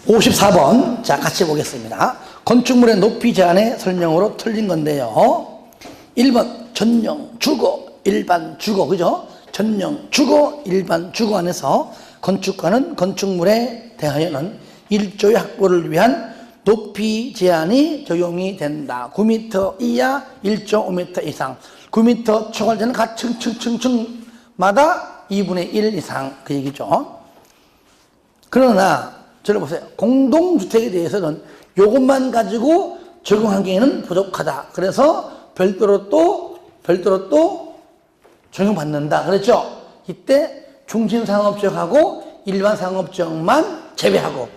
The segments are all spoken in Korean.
54번. 자, 같이 보겠습니다. 건축물의 높이 제한의 설명으로 틀린 건데요. 1번 전용 주거, 일반 주거, 그죠? 전용 주거, 일반 주거 안에서 건축가는 건축물에 대하여는 일조의 확보를 위한 높이 제한이 적용이 된다. 9m 이하 1.5m 이상. 9m 초과되는 각 층마다 2분의 1 이상, 그 얘기죠. 그러나 저를 보세요. 공동주택에 대해서는 이것만 가지고 적용하기에는 부족하다. 그래서 별도로 또 적용받는다. 그랬죠? 이때 중심상업지역하고 일반상업지역만 제외하고.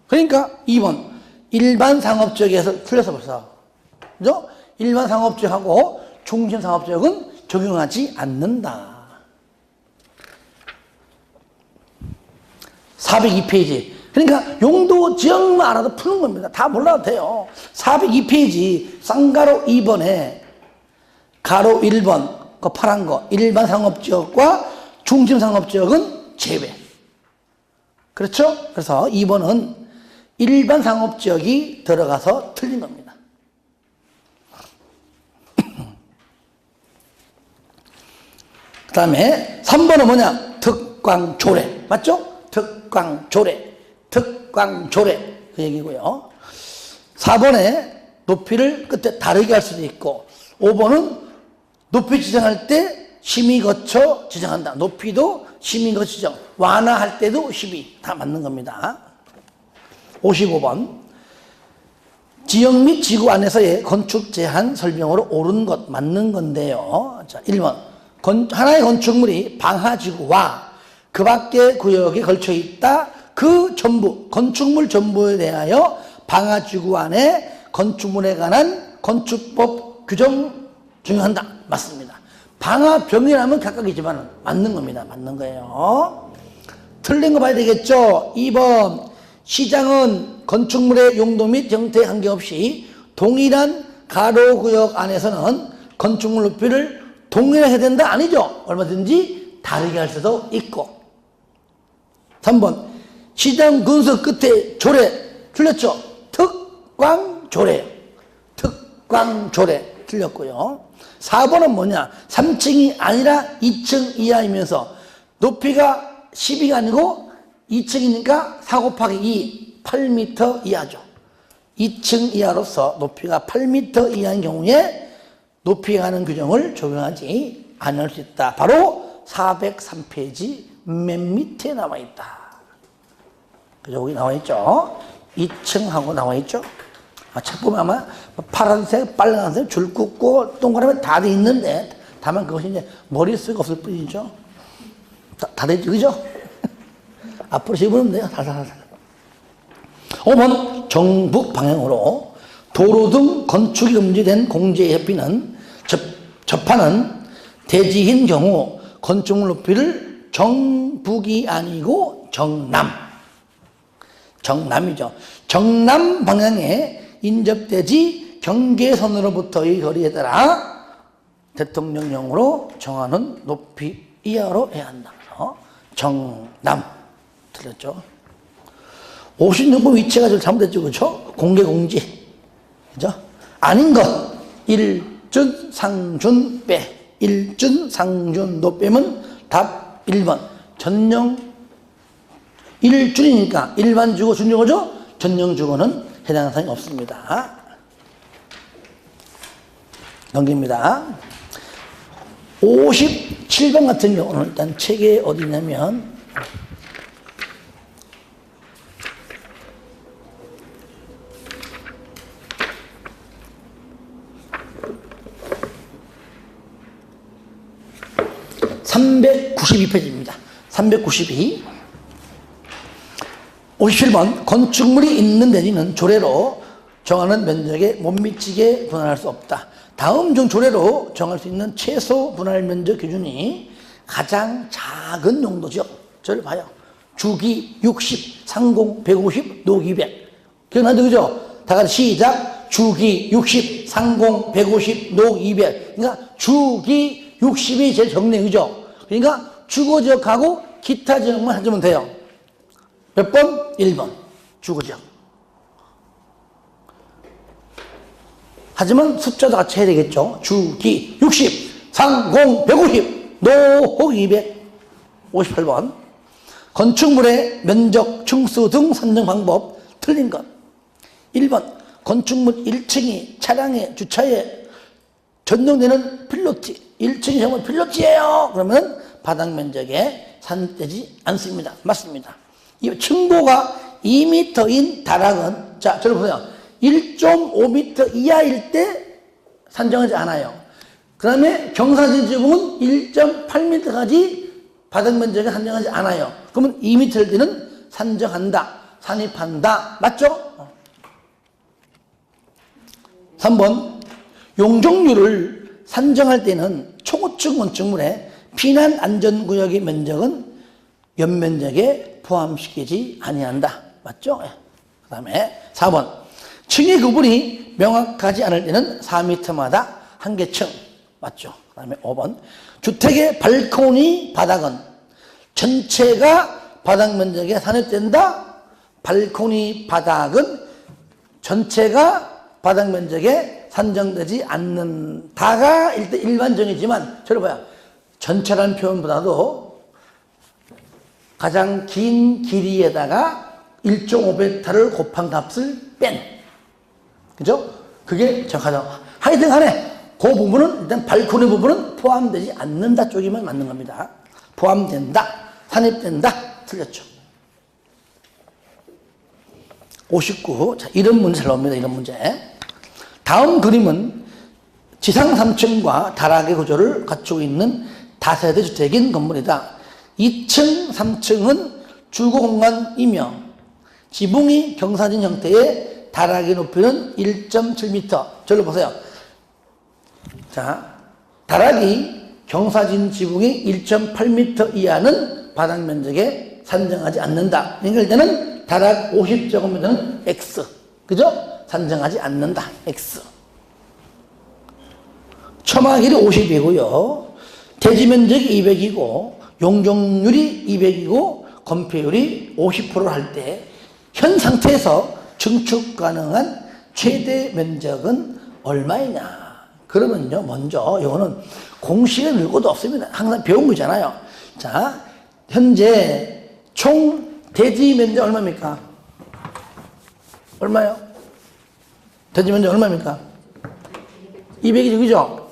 그러니까 2번 일반상업지역에서 틀려서 벌써. 그죠? 일반상업지역하고 중심상업지역은 적용하지 않는다. 402페이지. 그러니까 용도 지역만 알아도 푸는 겁니다. 다 몰라도 돼요. 402페이지 쌍가로 2번에 가로 1번 그 파란 거 일반 상업지역과 중심 상업지역은 제외. 그렇죠? 그래서 2번은 일반 상업지역이 들어가서 틀린 겁니다. 그 다음에 3번은 뭐냐? 특광조례. 맞죠? 특광조례. 그 얘기고요. 4번에 높이를 끝에 다르게 할 수도 있고, 5번은 높이 지정할 때 심의 거쳐 지정한다. 높이도 심의 거쳐 지정. 완화할 때도 심의. 다 맞는 겁니다. 55번. 지역 및 지구 안에서의 건축 제한 설명으로 옳은 것 맞는 건데요. 자, 1번. 하나의 건축물이 방하지구와 그 밖의 구역에 걸쳐 있다. 그 전부, 건축물 전부에 대하여 방하지구 안에 건축물에 관한 건축법 규정 적용한다. 맞습니다. 방화병이라면 각각이지만 맞는 겁니다. 맞는 거예요. 틀린 거 봐야 되겠죠? 2번. 시장은 건축물의 용도 및 형태에 관계없이 동일한 가로구역 안에서는 건축물 높이를 동일하게 된다? 아니죠. 얼마든지 다르게 할 수도 있고. 3번. 시장 근서 끝에 조례. 틀렸죠? 특광조례. 특광조례. 틀렸고요. 4번은 뭐냐? 3층이 아니라 2층 이하이면서 높이가 12가 아니고 2층이니까 4 곱하기 2, 8m 이하죠. 2층 이하로서 높이가 8m 이하인 경우에 높이에 관한 규정을 적용하지 않을 수 있다. 바로 403페이지 맨 밑에 나와 있다. 그죠? 여기 나와 있죠? 2층하고 나와 있죠? 책 보면 아마 파란색, 빨간색, 줄 긋고 동그라미 다 돼 있는데, 다만 그것이 이제 머릿수가 없을 뿐이죠. 다 되죠, 그죠? 앞으로 씹으면 돼요. 살살살살. 5번, 정북 방향으로 도로 등 건축이 금지된 공지의 협의는 접하는 대지인 경우 건축물 높이를 정북이 아니고 정남이죠. 정남 방향에 인접대지 경계선으로부터의 거리에 따라 대통령령으로 정하는 높이 이하로 해야 한다. 정남. 틀렸죠? 56번 위치가 좀 잘못됐죠, 그렇죠? 공개공지. 그죠? 아닌 것. 일준, 상준, 빼. 일준, 상준, 도 빼면 답 1번. 전용, 일준이니까 일반 주거, 준주거죠? 전용 주거는 해당 사항이 없습니다. 넘깁니다. 57번 같은 경우는 일단 책에 어디냐면, (392페이지입니다) 392. 57번. 건축물이 있는 대지는 조례로 정하는 면적에 못 미치게 분할할 수 없다. 다음 중 조례로 정할 수 있는 최소 분할 면적 기준이 가장 작은 용도 지역. 저를 봐요. 주기 60, 상공 150, 녹 200. 기억나죠? 그죠? 다 같이 시작. 주기 60, 상공 150, 녹 200. 그러니까 주기 60이 제일 적네. 그죠? 그러니까 주거 지역하고 기타 지역만 해주면 돼요. 몇 번? 1번. 주거지역. 하지만 숫자도 같이 해야 되겠죠. 주기 60, 상공 150, 노호 258번. 건축물의 면적, 층수 등 산정 방법 틀린 것. 1번 건축물 1층이 차량의 주차에 전용되는 필로티, 1층이 정말 필로티예요. 그러면 바닥 면적에 산되지 않습니다. 맞습니다. 이 층고가 2m인 다락은, 자, 저를 보세요. 1.5m 이하일 때 산정하지 않아요. 그 다음에 경사진 지붕은 1.8m까지 바닥 면적에 산정하지 않아요. 그러면 2m일 때는 산정한다, 산입한다. 맞죠? 3번 용적률을 산정할 때는 초고층 건축물의 피난 안전구역의 면적은 연면적에 포함시키지 아니한다. 맞죠? 그 다음에 4번 층의 구분이 명확하지 않을 때는 4m마다 한 개 층. 맞죠? 그 다음에 5번 주택의 발코니 바닥은 전체가 바닥 면적에 산입된다. 발코니 바닥은 전체가 바닥 면적에 산정되지 않는다가 일반적이지만, 저를 봐요. 전체라는 표현보다도 가장 긴 길이에다가 1.5m를 곱한 값을 뺀. 그죠? 그게 정확하죠. 하여튼 간에 그 부분은, 일단 발코니 부분은 포함되지 않는다 쪽이면 맞는 겁니다. 포함된다, 산입된다, 틀렸죠. 59. 자, 이런 문제 잘 나옵니다. 이런 문제. 다음 그림은 지상 3층과 다락의 구조를 갖추고 있는 다세대 주택인 건물이다. 2층, 3층은 주거 공간이며 지붕이 경사진 형태의 다락의 높이는 1.7m. 저를 보세요. 자, 다락이 경사진 지붕이 1.8m 이하는 바닥 면적에 산정하지 않는다. 그러니까 일단은 다락 50제곱미터는 X. 그죠? 산정하지 않는다. X. 처마 길이 50이고요. 대지 면적이 200이고 용적률이 200이고 건폐율이 50%를 할 때 현 상태에서 증축 가능한 최대 면적은 얼마이냐? 그러면요, 먼저 이거는 공식에 늘고도 없습니다. 항상 배운 거잖아요. 자, 현재 총 대지 면적 얼마입니까? 얼마요? 대지 면적 얼마입니까? 200이죠, 그죠?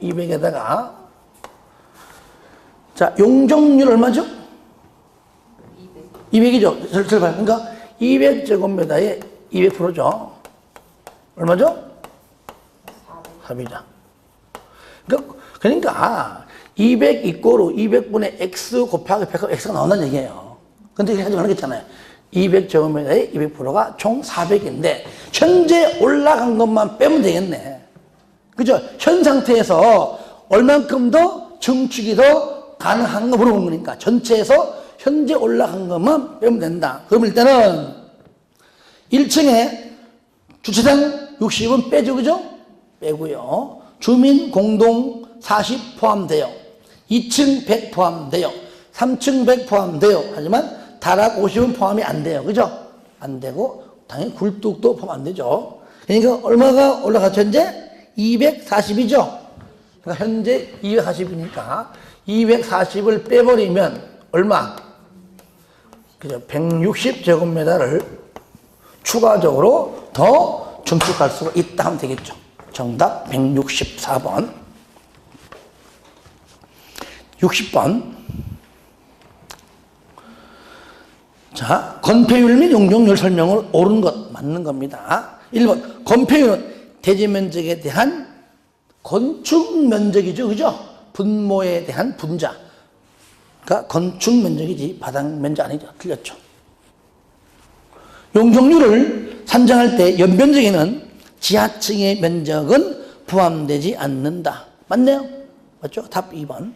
200에다가 자, 용적률 얼마죠? 200이죠. 잘 봐요. 그러니까 200제곱미터에 200%죠. 얼마죠? 4이죠. 그러니까 200 이꼬르 200분의 x 곱하기 100 x가 나온다는 얘기예요. 근데 이렇게 하지 말겠잖아요. 200제곱미터에 200%가 총 400인데 현재 올라간 것만 빼면 되겠네. 그죠? 현 상태에서 얼만큼 더 증축이 더 가능한 거 물어본 거니까 전체에서 현재 올라간 것만 빼면 된다. 그럼 일단은 1층에 주차장 60은 빼죠, 그죠? 빼고요. 주민 공동 40 포함돼요. 2층 100 포함돼요. 3층 100 포함돼요. 하지만 다락 50은 포함이 안 돼요. 그죠? 안 되고 당연히 굴뚝도 포함 안 되죠. 그러니까 얼마가 올라갔죠? 현재 240이죠. 그러니까 현재 240이니까 240을 빼버리면 얼마? 그죠? 160제곱미터를 추가적으로 더 증축할 수가 있다 하면 되겠죠. 정답 164번. 60번. 자, 건폐율 및 용적률 설명을 옳은 것 맞는 겁니다. 1번 건폐율은 대지 면적에 대한 건축 면적이죠, 그죠? 분모에 대한 분자. 그러니까 건축 면적이지 바닥 면적 아니죠. 틀렸죠. 용적률을 산정할 때 연면적에는 지하층의 면적은 포함되지 않는다. 맞네요? 맞죠? 답 2번.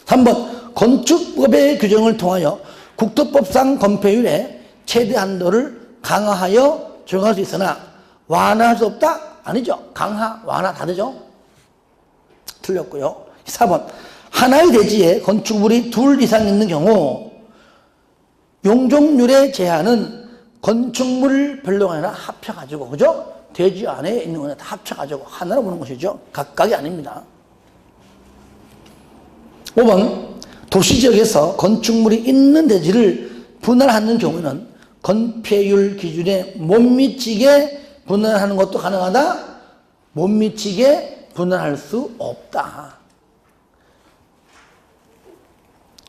3번 건축법의 규정을 통하여 국토법상 건폐율의 최대 한도를 강화하여 적용할 수 있으나 완화할 수 없다? 아니죠. 강화, 완화 다 되죠. 틀렸고요. 4번 하나의 대지에 건축물이 둘 이상 있는 경우 용적률의 제한은 건축물 별로가 아니라 합쳐가지고, 그죠? 대지 안에 있는 거는 다 합쳐가지고 하나로 보는 것이죠. 각각이 아닙니다. 5번, 도시지역에서 건축물이 있는 대지를 분할하는 경우는 건폐율 기준에 못 미치게 분할하는 것도 가능하다. 못 미치게 분할할 수 없다.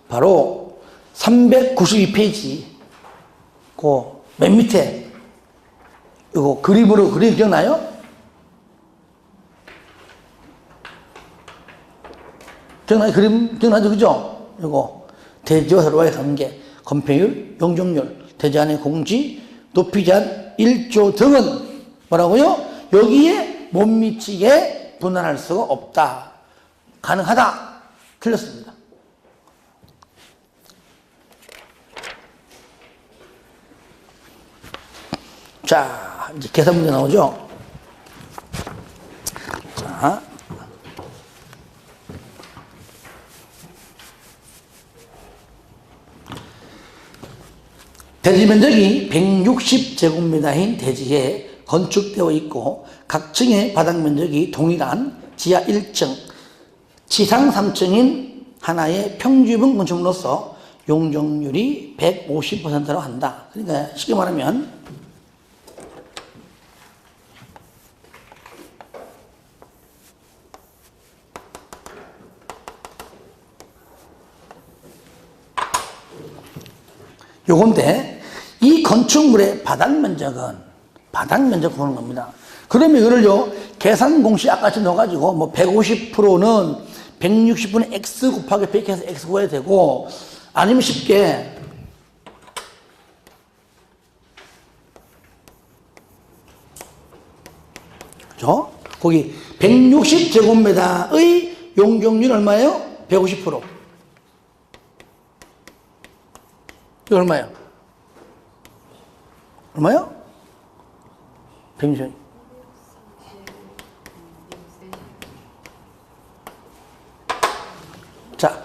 바로 392페이지 그 맨 밑에 이거 그림으로 그림 기억나요? 기억나요? 그림 기억나죠? 그죠? 이거 대지와 서로의 관계, 건폐율, 용적률, 대지 안의 공지, 높이 제한 1조 등은 뭐라고요? 여기에 못 미치게 분할할 수가 없다. 가능하다. 틀렸습니다. 자, 이제 계산 문제 나오죠? 자. 대지 면적이 160제곱미터인 대지에 건축되어 있고 각 층의 바닥 면적이 동일한 지하 1층, 지상 3층인 하나의 평지분 건축물로서 용적률이 150%로 한다. 그러니까 쉽게 말하면 요건데 이 건축물의 바닥 면적 보는 겁니다. 그러면 이거를요 계산 공식 아까처럼 넣어가지고 뭐 150%는 160분의 x 곱하기 100 해서 x 구해야 되고, 아니면 쉽게 그죠? 거기 160제곱미터의 용적률 얼마예요? 150%. 이거 얼마예요? 얼마요? 160. 자,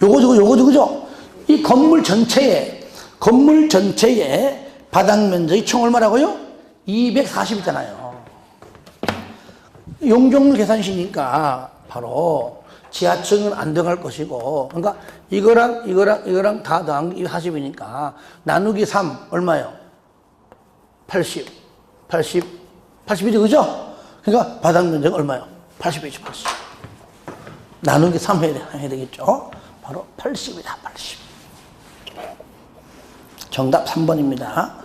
요거 그죠? 이 건물 전체에 바닥 면적이 총 얼마라고요? 240이잖아요. 용적률 계산식이니까 바로 지하층은 안 들어갈 것이고, 그러니까 이거랑 다 더한 게 40이니까 나누기 3 얼마예요? 80이죠, 그죠? 그러니까 바닥 면적 얼마예요? 80이죠, 80. 나누기 3 해야 되겠죠? 바로 80이다, 80. 정답 3번입니다.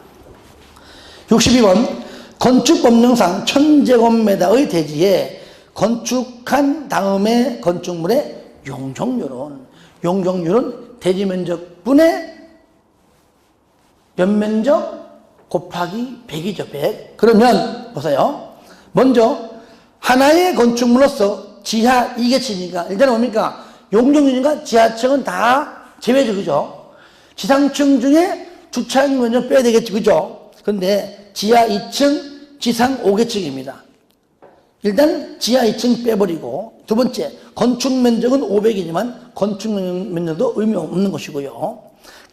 62번, 건축법령상 1000제곱미터의 대지에 건축한 다음에 건축물의 용적률은 대지 면적분의 연면적 곱하기 100이죠, 100. 그러면 보세요. 먼저 하나의 건축물로서 지하 2개층이니까 일단은 뭡니까? 용적률이니까 지하층은 다 제외죠, 그죠? 지상층 중에 주차장 면적 빼야 되겠지, 그죠? 근데 지하 2층, 지상 5개층입니다. 일단 지하 2층 빼버리고, 두 번째 건축 면적은 500이지만 건축 면적도 의미 없는 것이고요.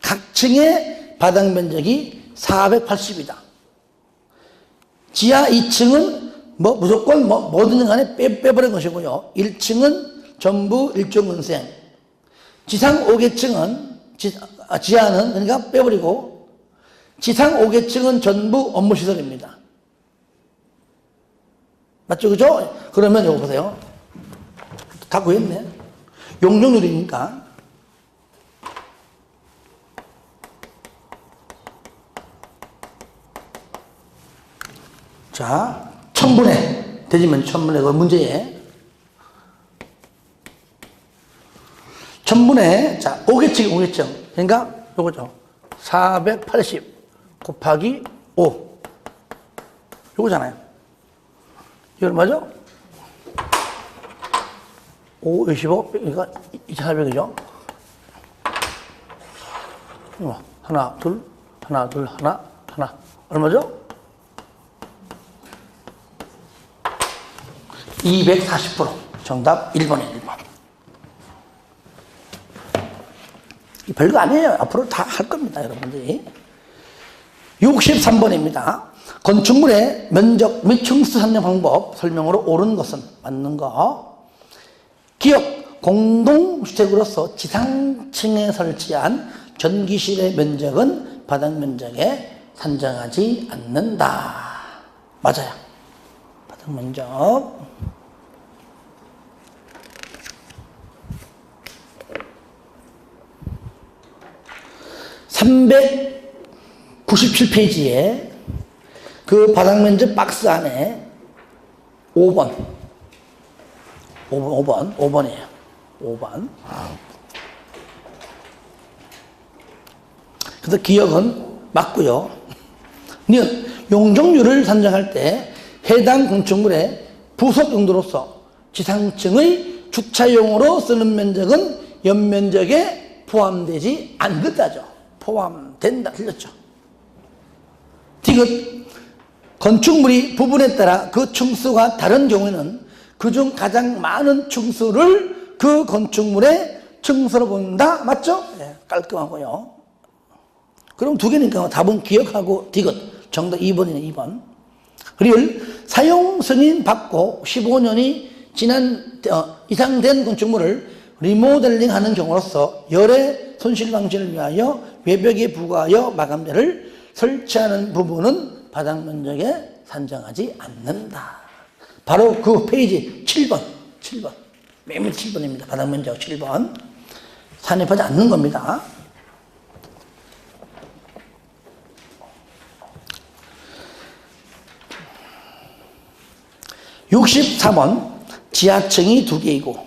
각 층의 바닥 면적이 480이다. 지하 2층은 무조건 뭐든 간에 빼버린 것이고요. 1층은 전부 일종건생, 지상 5개층은 지하는 그러니까 빼버리고, 지상 5개층은 전부 업무시설입니다. 맞죠? 그죠? 그러면 이거 보세요. 다 구했네. 용적률이니까. 자, 1000분의, 대지면 1000분의 그 문제에. 1000분의, 자, 5개층. 그러니까 요거죠. 480 곱하기 5. 요거잖아요. 이거 얼마죠? 5, 25, 그러니까 2400이죠? 하나, 둘, 하나. 얼마죠? 240%. 정답 1번이에요, 1번. 별거 아니에요. 앞으로 다 할 겁니다, 여러분들이. 63번입니다. 건축물의 면적 및 층수 산정 방법 설명으로 옳은 것은 맞는 거. 기업 공동주택으로서 지상층에 설치한 전기실의 면적은 바닥 면적에 산정하지 않는다. 맞아요. 바닥 면적. 397페이지에 그 바닥 면적 박스 안에 5번이에요. 5번. 그래서 기억은 맞고요. 니은 용적률을 산정할 때 해당 건축물의 부속 용도로서 지상층의 주차용으로 쓰는 면적은 연면적에 포함되지 않는다죠. 포함된다. 틀렸죠. 디귿 건축물이 부분에 따라 그 층수가 다른 경우에는 그중 가장 많은 층수를 그 건축물의 층수로 본다. 맞죠? 네, 깔끔하고요. 그럼 두 개니까 답은 기억하고 디귿. 정답 2번이네. 2번. 그리고 사용 승인 받고 15년이 이상 된 건축물을 리모델링하는 경우로서 열의 손실 방지를 위하여 외벽에 부과하여 마감재를 설치하는 부분은 바닥 면적에 산정하지 않는다. 바로 그 페이지 7번. 맨 밑 7번입니다. 바닥 면적 7번. 산입하지 않는 겁니다. (64번) 지하층이 2개이고,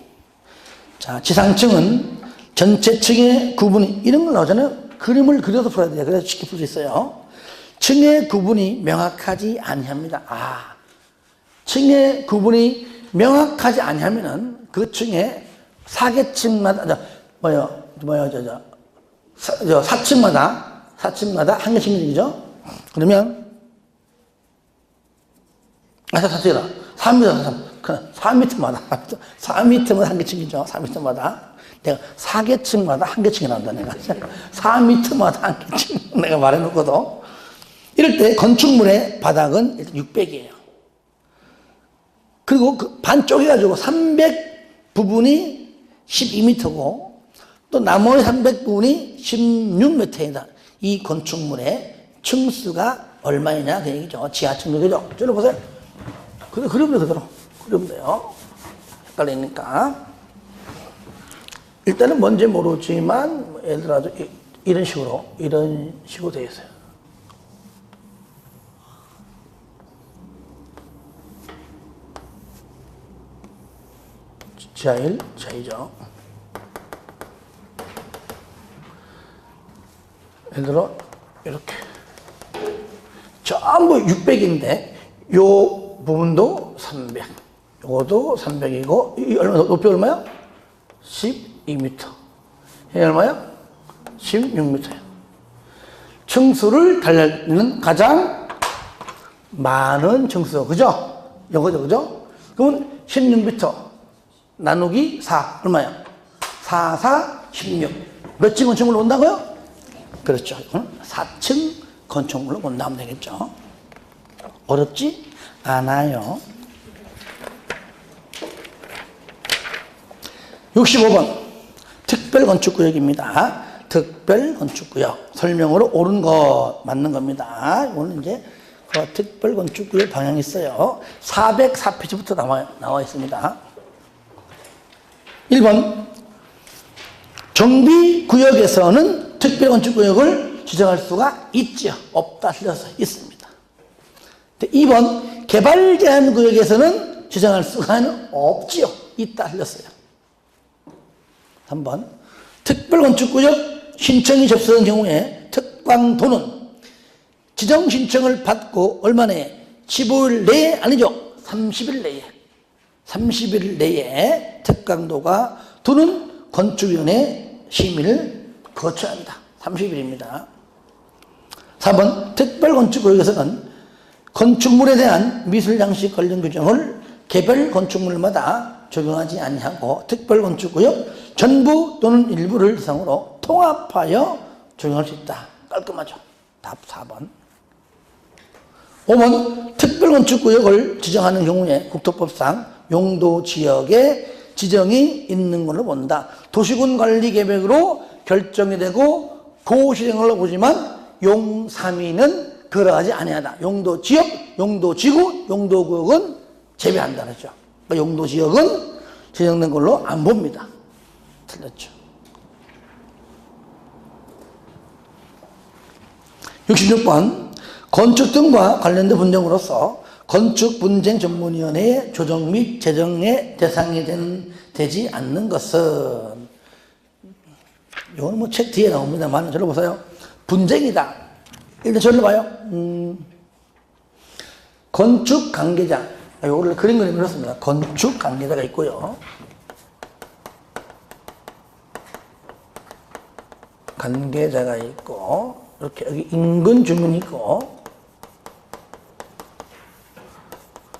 자, 지상층은 전체 층의 구분이, 이런 걸 나오잖아요. 그림을 그려서 풀어야 돼요. 그래서 쉽게 풀 수 있어요. 층의 구분이 명확하지 아니합니다. 층의 구분이 명확하지 아니하면은 그 층의 사계층마다, 사층마다 한 개씩 얘기죠. 그러면, 4m마다 한 개층이죠. 4m마다. 내가 4개층마다 한 개층이 나온다, 내가. 4m마다 한 개층. 내가 말해놓고도. 이럴 때 건축물의 바닥은 600이에요. 그리고 그 반 쪼개가지고 300 부분이 12m고, 또 나머지 300 부분이 16m이다. 이 건축물의 층수가 얼마이냐, 그 얘기죠. 지하층 그죠? 저를 보세요. 그러면 그대로. 그러면 돼요. 헷갈리니까. 일단은 뭔지 모르지만, 예를 들어 이런 식으로 되어 있어요. 지하 1, 지하 2죠. 예를 들어, 이렇게. 전부 600인데, 요 부분도 300. 요것도 300이고, 이 높이 얼마야? 12m. 이게 얼마야? 16m예요. 층수를 달리는 가장 많은 층수. 그죠? 요거죠, 그죠? 그러면 16m. 나누기 4. 얼마야? 4, 16. 몇 층 건축물로 온다고요? 그렇죠. 4층 건축물로 본다면 되겠죠. 어렵지 않아요. 65번. 특별건축구역입니다. 특별건축구역. 설명으로 옳은 거 맞는 겁니다. 이거는 이제 그 특별건축구역 방향이 있어요. 404페이지부터 나와 있습니다. 1번. 정비구역에서는 특별건축구역을 지정할 수가 있죠. 없다. 틀려서 있습니다. 2번. 개발제한구역에서는 지정할 수가 없지요. 있다. 틀렸어요. 3번. 특별건축구역 신청이 접수된 경우에 특광도는 지정 신청을 받고 얼마 내에? 15일 내에 아니죠. 30일 내에. 30일 내에 특강도가 도는 건축위원회 심의를 거쳐야 합니다. 30일입니다. 4번. 특별건축구역에서는 건축물에 대한 미술장식 관련 규정을 개별 건축물마다 적용하지 아니하고 특별건축구역 전부 또는 일부를 대상으로 통합하여 적용할 수 있다. 깔끔하죠. 답 4번. 5번 특별건축구역을 지정하는 경우에 국토법상 용도지역에 지정이 있는 걸로 본다. 도시군관리계획으로 결정이 되고 고시행을 보지만 용3위는 그러하지 아니하다. 용도지역, 용도지구, 용도구역은 제외한다 그랬죠. 그러니까 용도지역은 지정된 걸로 안 봅니다. 틀렸죠. 66번 건축 등과 관련된 분쟁으로서 건축분쟁전문위원회의 조정 및 재정의 대상이 되지 않는 것은, 이거는 뭐 책 뒤에 나옵니다만 저를 보세요. 분쟁이다. 일단 저를 봐요. 건축 관계자, 이거를 그림을 그렸습니다. 건축 관계자가 있고요. 관계자가 있고, 이렇게 여기 인근 주민이 있고,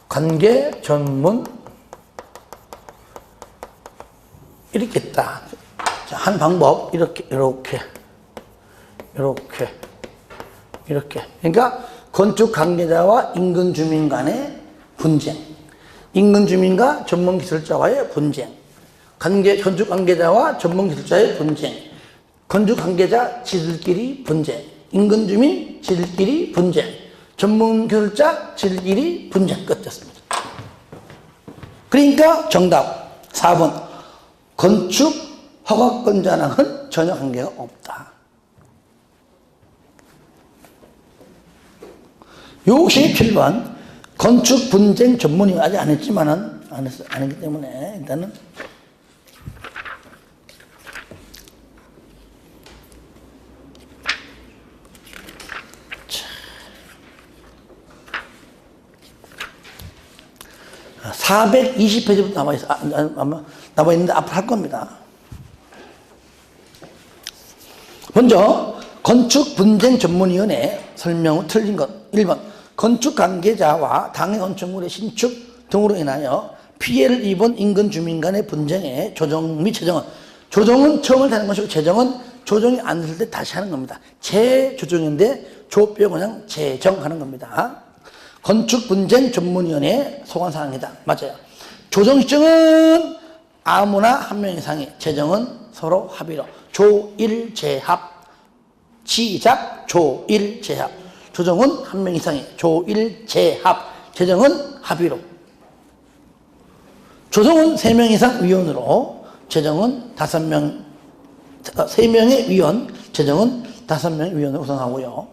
관계 전문 이렇게 있다. 자, 한 방법 이렇게. 그러니까 건축 관계자와 인근 주민 간의 분쟁, 인근 주민과 전문 기술자와의 분쟁, 건축 관계자와 전문 기술자의 분쟁, 건축 관계자 지들끼리 분쟁, 인근 주민 지들끼리 분쟁, 전문 기술자 지들끼리 분쟁. 끝이었습니다. 그러니까 정답 4번 건축 허가권자랑은 전혀 관계가 없다. 67번 건축 분쟁 전문이 아직 안 했지만은 안 했기 때문에 일단은 자, 420페이지부터 남아있는데 앞으로 할 겁니다. 먼저 건축분쟁전문위원회 설명 후 틀린 것. 1번 건축 관계자와 당해 건축물의 신축 등으로 인하여 피해를 입은 인근 주민 간의 분쟁의 조정 및 재정은, 조정은 처음을 하는 것이고 재정은 조정이 안 됐을 때 다시 하는 겁니다. 재조정인데 조 빼고 그냥 재정하는 겁니다. 건축분쟁전문위원회의 소관사항이다. 맞아요. 조정 시정은 아무나 한 명 이상이, 재정은 서로 합의로. 조일제합. 시작. 조일제합. 조정은 한 명 이상이, 조일제합. 재정은 합의로. 조정은 3명 이상 위원으로, 재정은 5명, 3명의 위원, 재정은 5명의 위원으로 구성하고요.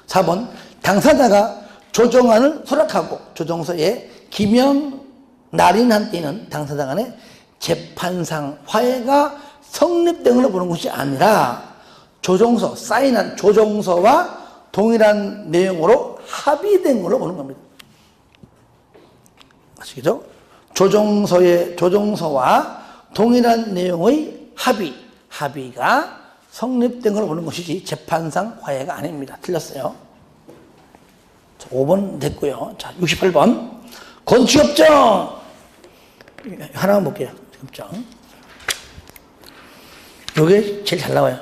4번 당사자가 조정안을 수락하고 조정서에 기명 날인한 때는 당사자 간의 재판상 화해가 성립된 걸로 보는 것이 아니라 조정서, 사인한 조정서와 동일한 내용으로 합의된 걸로 보는 겁니다. 아시겠죠? 조정서와 동일한 내용의 합의가 성립된 걸로 보는 것이지 재판상 화해가 아닙니다. 틀렸어요. 자, 5번 됐고요. 자, 68번 건축협정 하나만 볼게요. 협정 이게 제일 잘 나와요.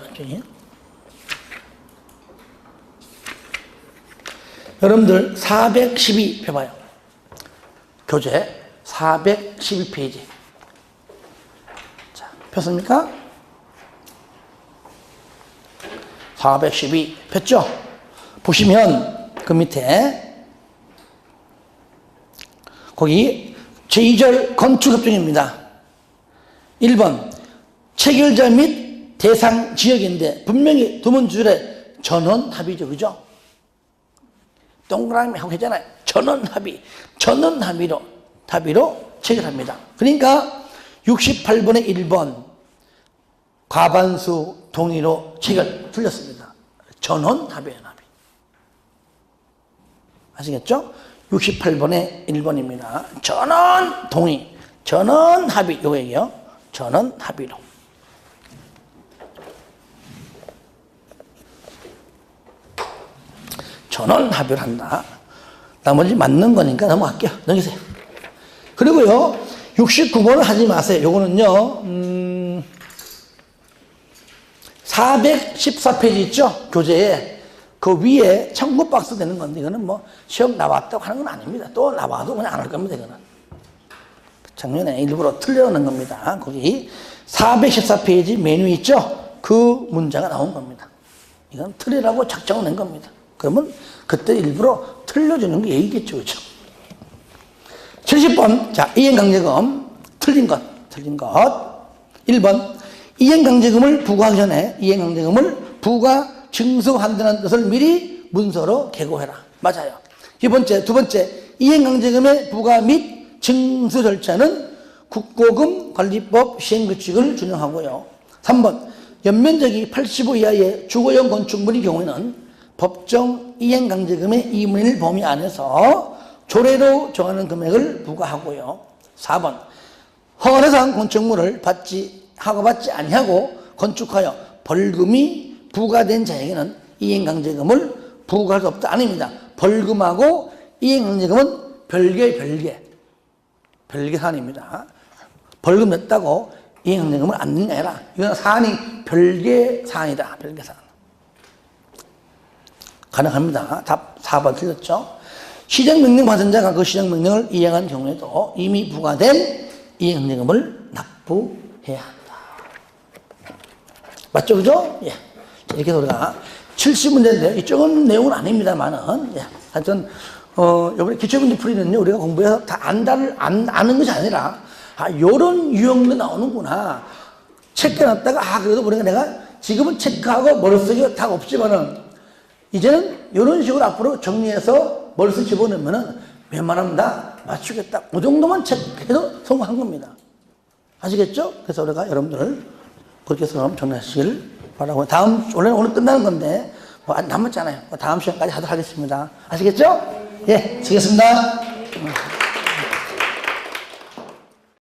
여러분들 412 펴봐요. 교재 412페이지. 자, 폈습니까? 412 폈죠? 보시면 그 밑에 거기 제2절 건축협정입니다. 1번 체결자 및 대상 지역인데 분명히 두 번 줄에 전원 합의죠. 그죠? 동그라미 하고 했잖아요. 전원 합의로 체결합니다. 그러니까 68번의 1번 과반수 동의로 체결 틀렸습니다. 전원 합의예요. 아시겠죠? 68번의 1번입니다. 전원 동의, 전원 합의, 요거 얘기요. 전원 합의로. 전원 합의를 한다. 나머지 맞는 거니까 넘어갈게요. 넘기세요. 그리고요, 69번을 하지 마세요. 요거는요, 414페이지 있죠? 교재에. 그 위에 청구 박스 되는 건데, 이거는 뭐 시험 나왔다고 하는 건 아닙니다. 또 나와도 그냥 안 할 겁니다, 이거는. 작년에 일부러 틀려놓은 겁니다. 거기 414페이지 메뉴 있죠? 그 문제가 나온 겁니다. 이건 틀리라고 작정을 낸 겁니다. 그러면 그때 일부러 틀려주는 게 예의겠죠, 그렇죠? 70번, 자, 이행강제금, 틀린 것. 1번, 이행강제금을 부과하기 전에 이행강제금을 부과 증서한다는 뜻을 미리 문서로 개고해라. 맞아요. 두 번째, 이행강제금의 부과 및 증서 절차는 국고금관리법 시행규칙을 준용하고요. 3번, 연면적이 85 이하의 주거용 건축물의 경우에는 법정 이행강제금의 이문일 범위 안에서 조례로 정하는 금액을 부과하고요. 4번, 허가상 건축물을 허가받지 아니하고 건축하여 벌금이 부과된 자에게는 이행강제금을 부과할 수 없다. 아닙니다. 벌금하고 이행강제금은 별개 사안입니다. 벌금 냈다고 이행강제금을 안 내는 게 아니라 이건 사안이 별개 사안이다. 별개 사안. 가능합니다. 답 4번 틀렸죠. 시정명령 받은자가 그 시정명령을 이행한 경우에도 이미 부과된 이행강제금을 납부해야 한다. 맞죠? 그죠? 예. 이렇게 우리가 70문제인데 이쪽은 내용은 아닙니다만은, 예. 하여튼, 이번에 기초문제 풀이는요, 우리가 공부해서 다 아는 것이 아니라, 요런 유형도 나오는구나. 체크해놨다가, 그래도 우리가 내가 지금은 체크하고 머릿속에 다 없지만은, 이제는 이런 식으로 앞으로 정리해서 머릿속에 집어넣으면은 웬만하면 다 맞추겠다. 그 정도만 체크해도 성공한 겁니다. 아시겠죠? 그래서 우리가 여러분들 그렇게 해서 정리하시길 바라고. 원래는 오늘 끝나는 건데, 뭐 남았잖아요. 다음 시간까지 하도록 하겠습니다. 아시겠죠? 예, 치겠습니다.